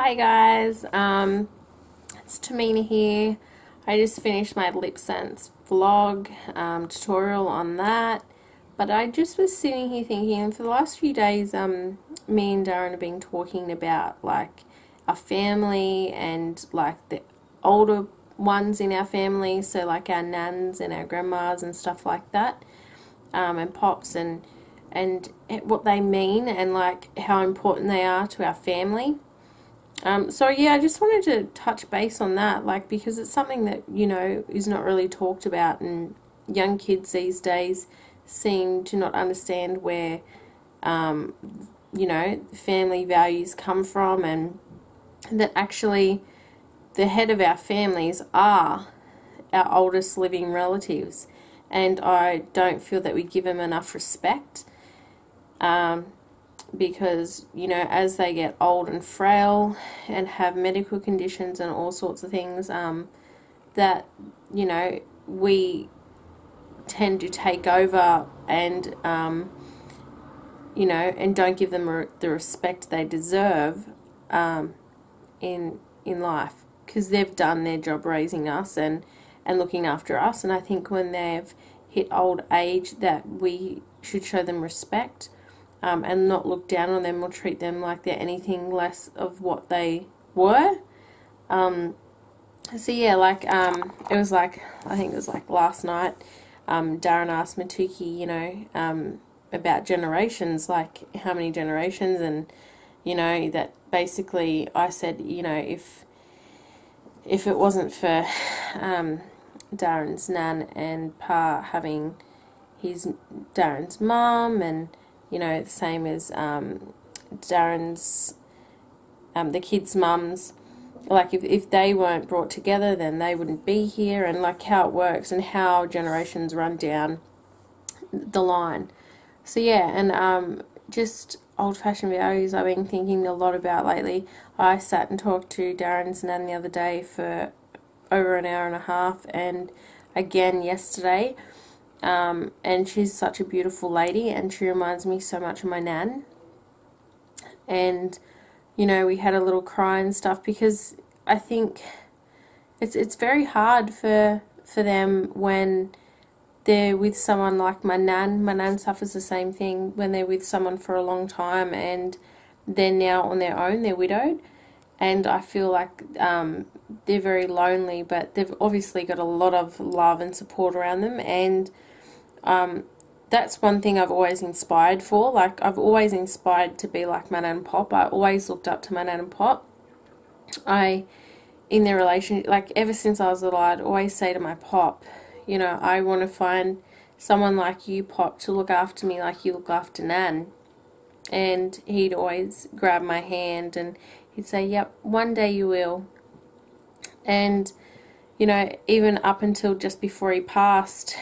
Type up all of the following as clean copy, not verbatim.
Hi guys, it's Tamina here. I just finished my lip sense vlog tutorial on that, but I just was sitting here thinking for the last few days me and Darren have been talking about like our family and like the older ones in our family, so like our nans and our grandmas and stuff like that, and pops and what they mean and like how important they are to our family. So yeah, I just wanted to touch base on that, like, because it's something that, is not really talked about, and young kids these days seem to not understand where, family values come from, and that actually the head of our families are our oldest living relatives, and I don't feel that we give them enough respect. Because, as they get old and frail and have medical conditions and all sorts of things, that, we tend to take over and, and don't give them the respect they deserve in life, because they've done their job raising us and looking after us. And I think when they've hit old age that we should show them respect, and not look down on them or treat them like they're anything less of what they were. So yeah, like, it was like, I think it was like last night, Darren asked Matuki, about generations, like how many generations, and, that basically I said, if it wasn't for Darren's nan and pa having Darren's mum, and the same as Darren's, the kids' mums, like if they weren't brought together, then they wouldn't be here, and like how it works and how generations run down the line. So yeah, and just old-fashioned values I've been thinking a lot about lately. I sat and talked to Darren's nan the other day for over an hour and a half, and again yesterday. And she's such a beautiful lady, and she reminds me so much of my nan. And, we had a little cry and stuff, because I think it's very hard for them when they're with someone like my nan. My nan suffers the same thing when they're with someone for a long time and they're now on their own, they're widowed. And I feel like they're very lonely, but they've obviously got a lot of love and support around them, and that's one thing I've always inspired for. Like, I've always inspired to be like my nan and pop. I always looked up to my nan and pop. In their relationship, like, ever since I was little, I'd always say to my pop, I want to find someone like you, Pop, to look after me like you look after Nan. And he'd always grab my hand and he'd say, yep, one day you will. And, even up until just before he passed,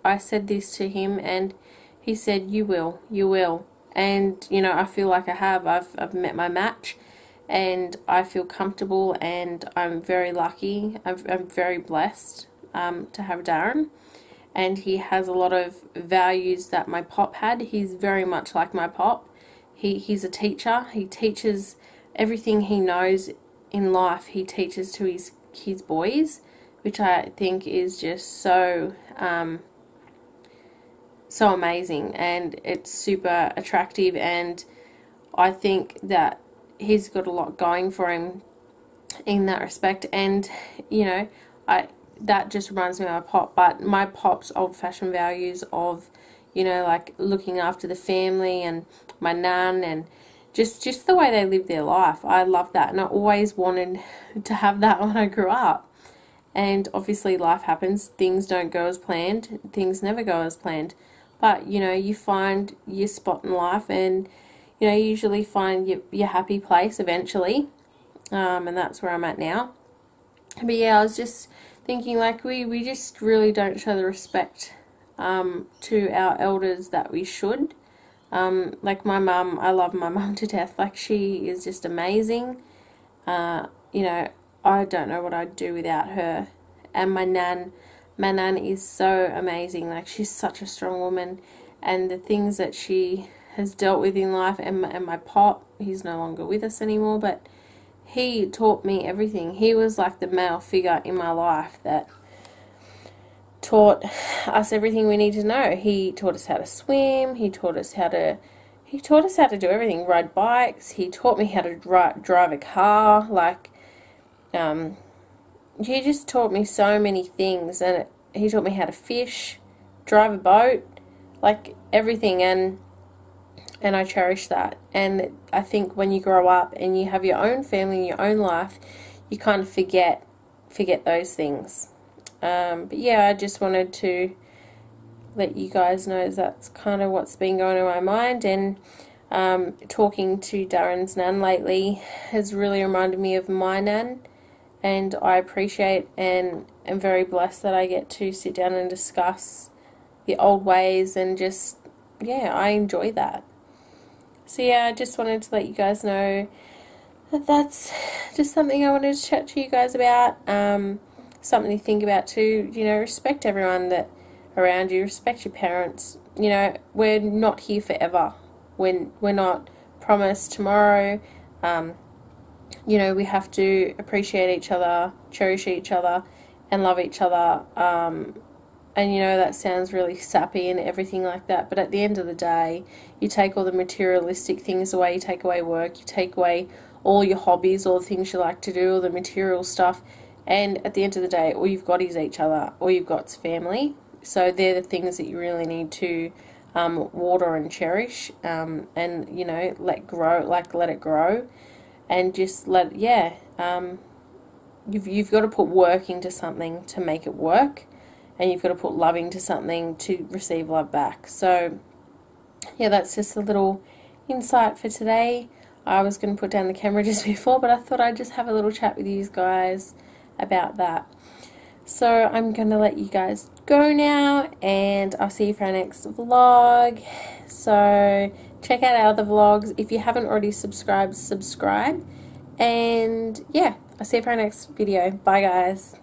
I said this to him, and he said, you will, you will. And, I feel like I have. I've met my match, and I feel comfortable, and I'm very lucky. I'm very blessed to have Darren, and he has a lot of values that my pop had. He's very much like my pop. He's a teacher. He teaches everything he knows in life. He teaches to his boys, which I think is just so so amazing, and it's super attractive, and I think that he's got a lot going for him in that respect. And that just reminds me of my pop. But my pop's old-fashioned values of, like looking after the family and my nan, and just the way they live their life, I love that, and I always wanted to have that when I grew up. And obviously life happens, things don't go as planned, things never go as planned, but you find your spot in life, and you usually find your happy place eventually, and that's where I'm at now. But yeah, I was just thinking, like, we just really don't show the respect to our elders that we should. Like my mum, I love my mum to death. Like, she is just amazing. I don't know what I'd do without her. And my nan is so amazing. Like, she's such a strong woman, and the things that she has dealt with in life, and my pop, he's no longer with us anymore, but he taught me everything. He was like the male figure in my life that taught us everything we need to know. He taught us how to swim. He taught us how to do everything. Ride bikes. He taught me how to drive a car. Like, he just taught me so many things, and he taught me how to fish, drive a boat, like everything, and I cherish that. And I think when you grow up and you have your own family and your own life, you kind of forget those things. But yeah, I just wanted to let you guys know that's kind of what's been going on in my mind. And talking to Darren's nan lately has really reminded me of my nan, and I appreciate and am very blessed that I get to sit down and discuss the old ways, and just, yeah, I enjoy that. So yeah, I just wanted to let you guys know that that's just something I wanted to chat to you guys about. Something to think about too. You know, respect everyone that around you. Respect your parents. You know, we're not here forever. We're not promised tomorrow. You know, we have to appreciate each other, cherish each other, and love each other. And you know, that sounds really sappy and everything like that, but at the end of the day, you take all the materialistic things away. You take away work, you take away all your hobbies, all the things you like to do, all the material stuff, and at the end of the day, all you've got is each other. All you've got is family. So they're the things that you really need to water and cherish, and you know, let it grow, and just you've got to put work into something to make it work, and you've got to put love into something to receive love back. So yeah, that's just a little insight for today. I was going to put down the camera just before, but I thought I'd just have a little chat with you guys about that. So I'm going to let you guys go now, and I'll see you for our next vlog. So check out our other vlogs. If you haven't already subscribed, subscribe. And yeah, I'll see you for our next video. Bye guys.